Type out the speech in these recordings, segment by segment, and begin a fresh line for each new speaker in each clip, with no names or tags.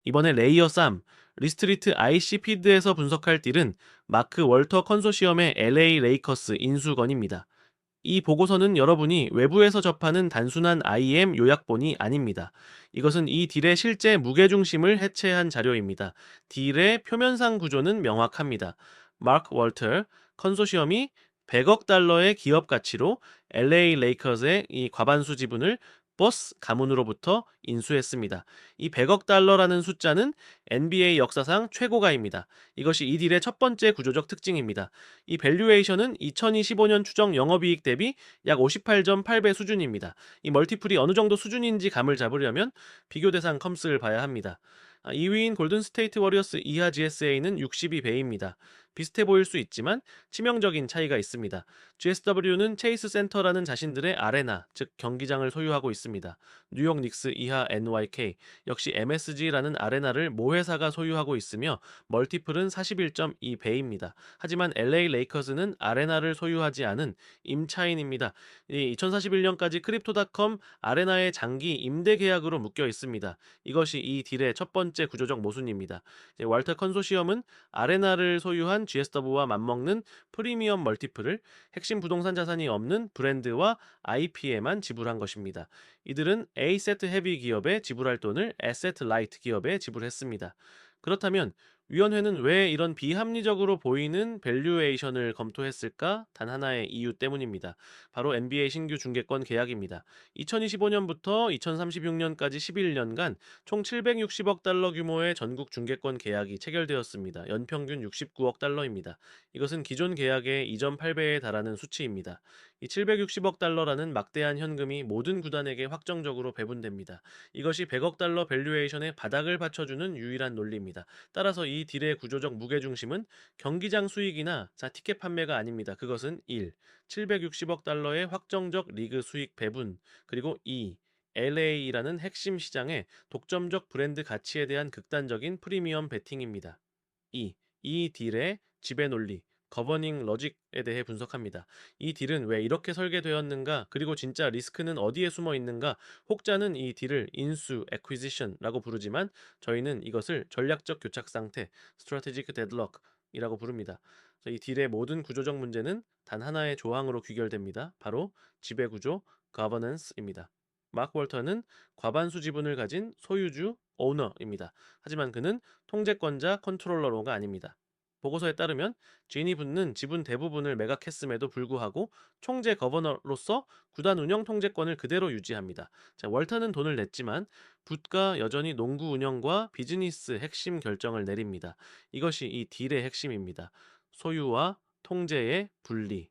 이번에 레이어 쌈, 리스트리트 IC 피드에서 분석할 딜은 마크 월터 컨소시엄의 LA 레이커스 인수건입니다. 이 보고서는 여러분이 외부에서 접하는 단순한 IM 요약본이 아닙니다. 이것은 이 딜의 실제 무게중심을 해체한 자료입니다. 딜의 표면상 구조는 명확합니다. 마크 월터 컨소시엄이 100억 달러의 기업 가치로 LA 레이커스의 이 과반수 지분을 버스 가문으로부터 인수했습니다. 이 100억 달러라는 숫자는 NBA 역사상 최고가입니다. 이것이 이 딜의 첫 번째 구조적 특징입니다. 이 밸류에이션은 2025년 추정 영업이익 대비 약 58.8배 수준입니다. 이 멀티플이 어느 정도 수준인지 감을 잡으려면 비교 대상 컴스를 봐야 합니다. 2위인 골든스테이트 워리어스 이하 GSA는 62배입니다. 비슷해 보일 수 있지만 치명적인 차이가 있습니다. GSW는 체이스 센터라는 자신들의 아레나, 즉 경기장을 소유하고 있습니다. 뉴욕 닉스 이하 NYK 역시 MSG라는 아레나를 모 회사가 소유하고 있으며 멀티플은 41.2배입니다. 하지만 LA 레이커스는 아레나를 소유하지 않은 임차인입니다. 2041년까지 크립토닷컴 아레나의 장기 임대 계약으로 묶여 있습니다. 이것이 이 딜의 첫 번째 구조적 모순입니다. 왈터 컨소시엄은 아레나를 소유한 GSW와 맞먹는 프리미엄 멀티플을 핵심 부동산 자산이 없는 브랜드와 IP에만 지불한 것입니다. 이들은 에이세트 헤비 기업에 지불할 돈을 에세트 라이트 기업에 지불했습니다. 그렇다면 위원회는 왜 이런 비합리적으로 보이는 밸류에이션을 검토했을까? 단 하나의 이유 때문입니다. 바로 NBA 신규 중계권 계약입니다. 2025년부터 2036년까지 11년간 총 760억 달러 규모의 전국 중계권 계약이 체결되었습니다. 연평균 69억 달러입니다. 이것은 기존 계약의 2.8배에 달하는 수치입니다. 이 760억 달러라는 막대한 현금이 모든 구단에게 확정적으로 배분됩니다. 이것이 100억 달러 밸류에이션의 바닥을 받쳐주는 유일한 논리입니다. 따라서 이 딜의 구조적 무게중심은 경기장 수익이나 티켓 판매가 아닙니다. 그것은 1. 760억 달러의 확정적 리그 수익 배분, 그리고 2. LA라는 핵심 시장의 독점적 브랜드 가치에 대한 극단적인 프리미엄 베팅입니다. 2. 이 딜의 지배 논리, 거버닝 러직에 대해 분석합니다. 이 딜은 왜 이렇게 설계되었는가, 그리고 진짜 리스크는 어디에 숨어 있는가. 혹자는 이 딜을 인수, acquisition라고 부르지만 저희는 이것을 전략적 교착 상태, strategic deadlock이라고 부릅니다. 이 딜의 모든 구조적 문제는 단 하나의 조항으로 귀결됩니다. 바로 지배 구조, governance입니다. 마크 월터는 과반수 지분을 가진 소유주, 오너입니다. 하지만 그는 통제권자 컨트롤러로가 아닙니다. 보고서에 따르면 진이 붙는 지분 대부분을 매각했음에도 불구하고 총재 거버너로서 구단 운영 통제권을 그대로 유지합니다. 자, 월터는 돈을 냈지만 붓가 여전히 농구 운영과 비즈니스 핵심 결정을 내립니다. 이것이 이 딜의 핵심입니다. 소유와 통제의 분리.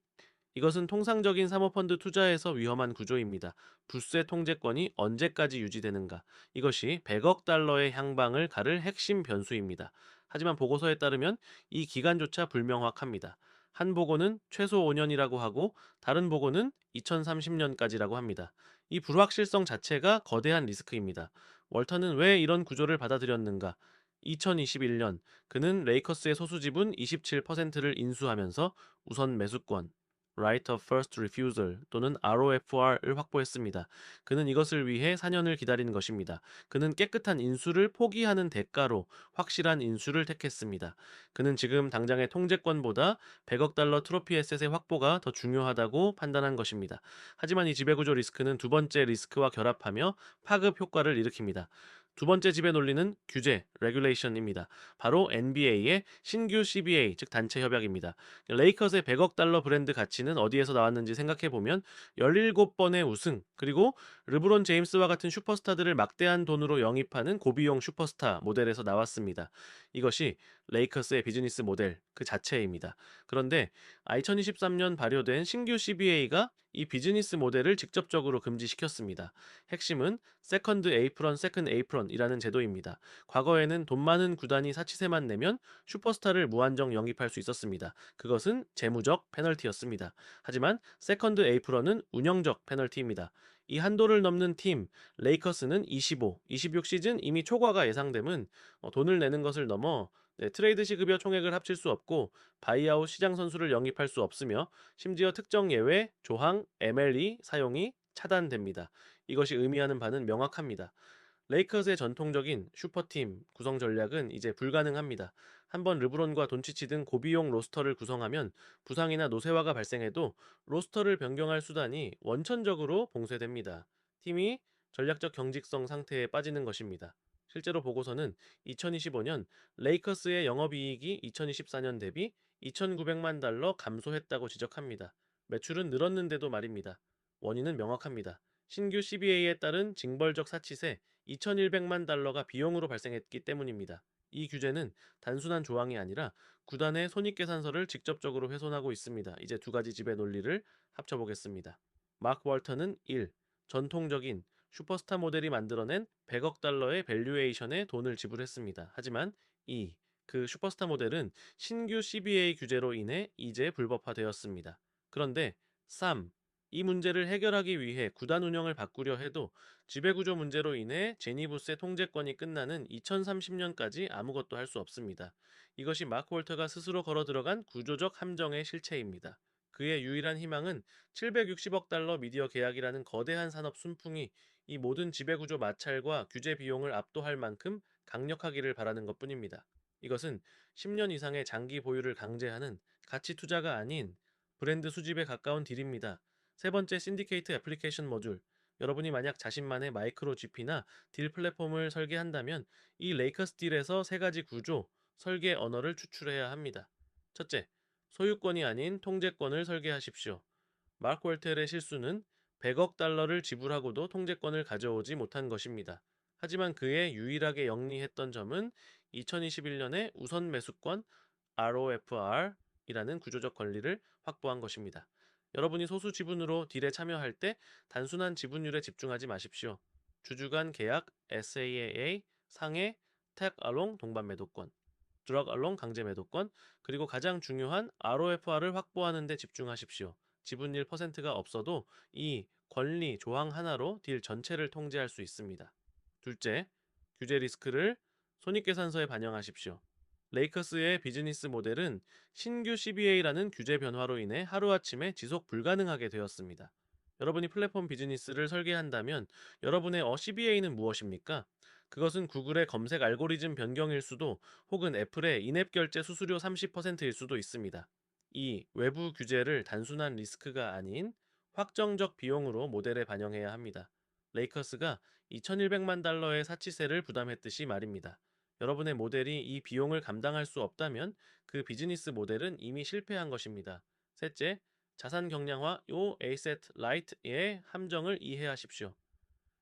이것은 통상적인 사모펀드 투자에서 위험한 구조입니다. 부스의 통제권이 언제까지 유지되는가? 이것이 100억 달러의 향방을 가를 핵심 변수입니다. 하지만 보고서에 따르면 이 기간조차 불명확합니다. 한 보고는 최소 5년이라고 하고 다른 보고는 2030년까지라고 합니다. 이 불확실성 자체가 거대한 리스크입니다. 월터는 왜 이런 구조를 받아들였는가? 2021년 그는 레이커스의 소수 지분 27%를 인수하면서 우선 매수권, Right of First Refusal 또는 ROFR을 확보했습니다. 그는 이것을 위해 4년을 기다린 것입니다. 그는 깨끗한 인수를 포기하는 대가로 확실한 인수를 택했습니다. 그는 지금 당장의 통제권보다 100억 달러 트로피 에셋의 확보가 더 중요하다고 판단한 것입니다. 하지만 이 지배구조 리스크는 두 번째 리스크와 결합하며 파급 효과를 일으킵니다. 두 번째 지배 논리는 규제, regulation입니다. 바로 NBA의 신규 CBA, 즉 단체 협약입니다. 레이커스의 100억 달러 브랜드 가치는 어디에서 나왔는지 생각해보면 17번의 우승, 그리고 르브론 제임스와 같은 슈퍼스타들을 막대한 돈으로 영입하는 고비용 슈퍼스타 모델에서 나왔습니다. 이것이 레이커스의 비즈니스 모델 그 자체입니다. 그런데 2023년 발효된 신규 CBA가 이 비즈니스 모델을 직접적으로 금지시켰습니다. 핵심은 세컨드 에이프런, 세컨드 에이프런이라는 제도입니다. 과거에는 돈 많은 구단이 사치세만 내면 슈퍼스타를 무한정 영입할 수 있었습니다. 그것은 재무적 페널티였습니다. 하지만 세컨드 에이프런은 운영적 페널티입니다. 이 한도를 넘는 팀, 레이커스는 25, 26 시즌 이미 초과가 예상됨은 돈을 내는 것을 넘어 트레이드 시급여 총액을 합칠 수 없고 바이아웃 시장 선수를 영입할 수 없으며 심지어 특정 예외, 조항, MLE 사용이 차단됩니다. 이것이 의미하는 바는 명확합니다. 레이커스의 전통적인 슈퍼팀 구성 전략은 이제 불가능합니다. 한번 르브론과 돈치치 등 고비용 로스터를 구성하면 부상이나 노쇠화가 발생해도 로스터를 변경할 수단이 원천적으로 봉쇄됩니다. 팀이 전략적 경직성 상태에 빠지는 것입니다. 실제로 보고서는 2025년 레이커스의 영업이익이 2024년 대비 2,900만 달러 감소했다고 지적합니다. 매출은 늘었는데도 말입니다. 원인은 명확합니다. 신규 CBA에 따른 징벌적 사치세 2,100만 달러가 비용으로 발생했기 때문입니다. 이 규제는 단순한 조항이 아니라 구단의 손익계산서를 직접적으로 훼손하고 있습니다. 이제 두 가지 지배 논리를 합쳐보겠습니다. 마크 월터는 1. 전통적인 슈퍼스타 모델이 만들어낸 100억 달러의 밸류에이션에 돈을 지불했습니다. 하지만 2. 그 슈퍼스타 모델은 신규 CBA 규제로 인해 이제 불법화되었습니다. 그런데 3. 이 문제를 해결하기 위해 구단 운영을 바꾸려 해도 지배구조 문제로 인해 제니부스의 통제권이 끝나는 2030년까지 아무것도 할 수 없습니다. 이것이 마크 홀터가 스스로 걸어 들어간 구조적 함정의 실체입니다. 그의 유일한 희망은 760억 달러 미디어 계약이라는 거대한 산업 순풍이 이 모든 지배구조 마찰과 규제 비용을 압도할 만큼 강력하기를 바라는 것뿐입니다. 이것은 10년 이상의 장기 보유를 강제하는 가치 투자가 아닌 브랜드 수집에 가까운 딜입니다. 세 번째, 신디케이트 애플리케이션 모듈. 여러분이 만약 자신만의 마이크로 GP나 딜 플랫폼을 설계한다면 이 레이커스 딜에서 세 가지 구조, 설계 언어를 추출해야 합니다. 첫째, 소유권이 아닌 통제권을 설계하십시오. 마크 월텔의 실수는 100억 달러를 지불하고도 통제권을 가져오지 못한 것입니다. 하지만 그의 유일하게 영리했던 점은 2021년에 우선 매수권 ROFR이라는 구조적 권리를 확보한 것입니다. 여러분이 소수 지분으로 딜에 참여할 때 단순한 지분율에 집중하지 마십시오. 주주 간 계약 SAAA 상해 택 알롱 동반 매도권, 드럭 알롱 강제 매도권, 그리고 가장 중요한 ROFR을 확보하는 데 집중하십시오. 지분율 퍼센트가 없어도 이 권리 조항 하나로 딜 전체를 통제할 수 있습니다. 둘째, 규제 리스크를 손익계산서에 반영하십시오. 레이커스의 비즈니스 모델은 신규 CBA라는 규제 변화로 인해 하루아침에 지속 불가능하게 되었습니다. 여러분이 플랫폼 비즈니스를 설계한다면 여러분의 CBA는 무엇입니까? 그것은 구글의 검색 알고리즘 변경일 수도 혹은 애플의 인앱 결제 수수료 30%일 수도 있습니다. 이 외부 규제를 단순한 리스크가 아닌 확정적 비용으로 모델에 반영해야 합니다. 레이커스가 2,100만 달러의 사치세를 부담했듯이 말입니다. 여러분의 모델이 이 비용을 감당할 수 없다면 그 비즈니스 모델은 이미 실패한 것입니다. 셋째, 자산 경량화 요 에이셋 라이트의 함정을 이해하십시오.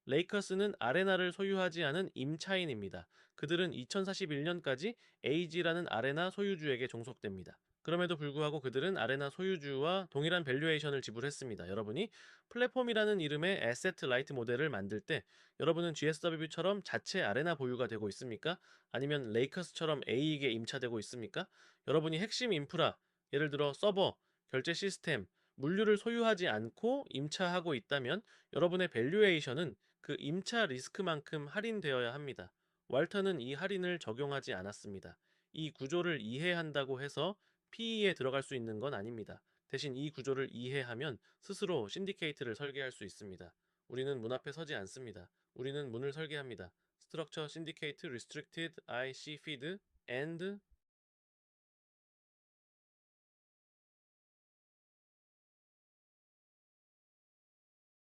레이커스는 아레나를 소유하지 않은 임차인입니다. 그들은 2041년까지 에이지라는 아레나 소유주에게 종속됩니다. 그럼에도 불구하고 그들은 아레나 소유주와 동일한 밸류에이션을 지불했습니다. 여러분이 플랫폼이라는 이름의 에세트 라이트 모델을 만들 때 여러분은 GSW처럼 자체 아레나 보유가 되고 있습니까? 아니면 레이커스처럼 A에게 임차되고 있습니까? 여러분이 핵심 인프라, 예를 들어 서버, 결제 시스템, 물류를 소유하지 않고 임차하고 있다면 여러분의 밸류에이션은 그 임차 리스크만큼 할인되어야 합니다. 왈터는 이 할인을 적용하지 않았습니다. 이 구조를 이해한다고 해서 PE에 들어갈 수 있는 건 아닙니다. 대신 이 구조를 이해하면 스스로 신디케이트를 설계할 수 있습니다. 우리는 문 앞에 서지 않습니다. 우리는 문을 설계합니다. Structure Syndicate Restricted IC Feed and